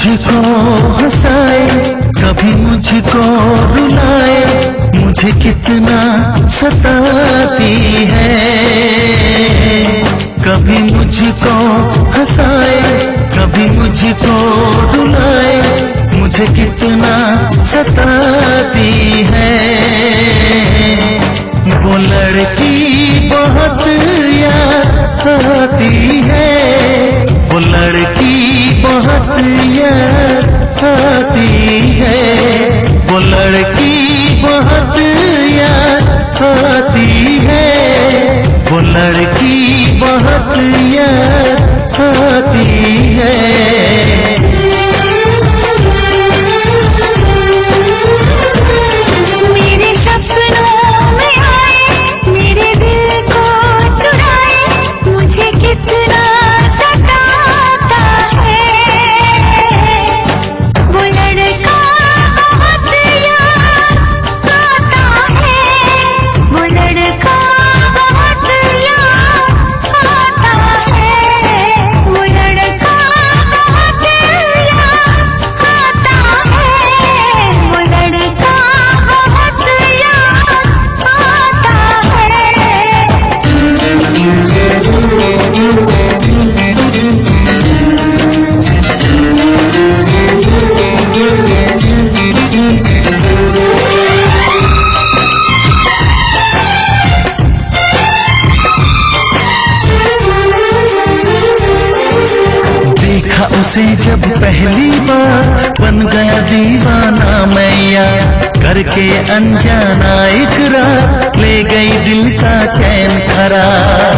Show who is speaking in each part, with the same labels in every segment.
Speaker 1: मुझको हंसाए, कभी मुझको रुलाए, मुझे कितना सताती है। कभी मुझको हंसाए, कभी मुझको रुलाए, मुझे कितना सताती है। वो लड़की बहुत याद आती है, वो लड़की बहुत याद आती है, वो लड़की बहुत याद आती है, वो लड़की बहुत याद आती है। उसे जब पहली बार बन गया दीवाना मैया, करके अनजाना इकरार ले गई दिल का चैन करार।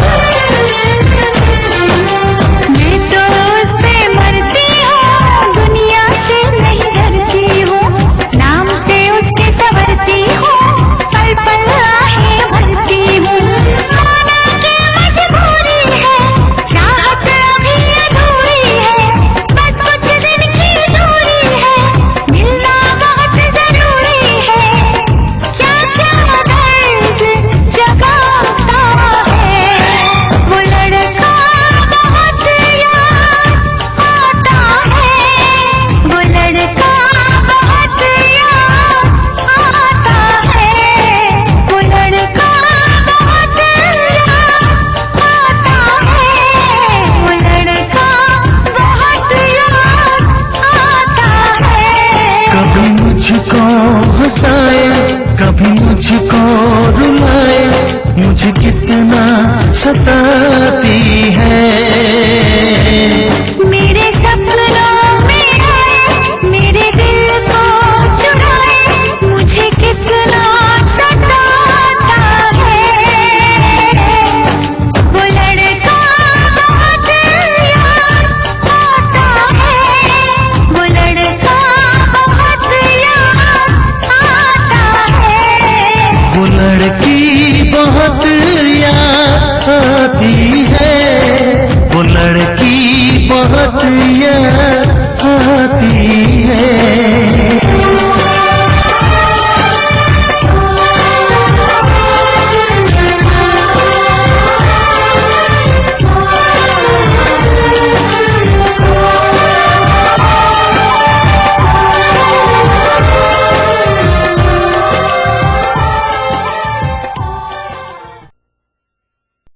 Speaker 2: मैं तो उस पे मरती हूँ, दुनिया से नहीं डरती हूँ, नाम से उसके संवरती हूँ, पल पल आहें भरती हूँ। माना कि मजबूरी है, चाहत अभी अधूरी है, बस कुछ दिन की दूरी है, मिलना बहुत जरूरी है। क्या क्या दर्द जगाता है, वो लड़का बहुत याद आता है, वो लड़का बहुत याद आता है, वो लड़का बहुत याद आता है, वो लड़का बहुत याद आता है।
Speaker 1: कभी मुझको हंसाए, कभी मुझको रुलाए, मुझे कितना सताती है।
Speaker 2: मेरे सपनों में आए, मेरे दिल को चुराए, मुझे कितना सताता है। वो लड़का बहुत याद आता है, वो लड़का बहुत याद आता है।
Speaker 1: वो लड़की बहुत याद आती है, वो लड़की बहुत याद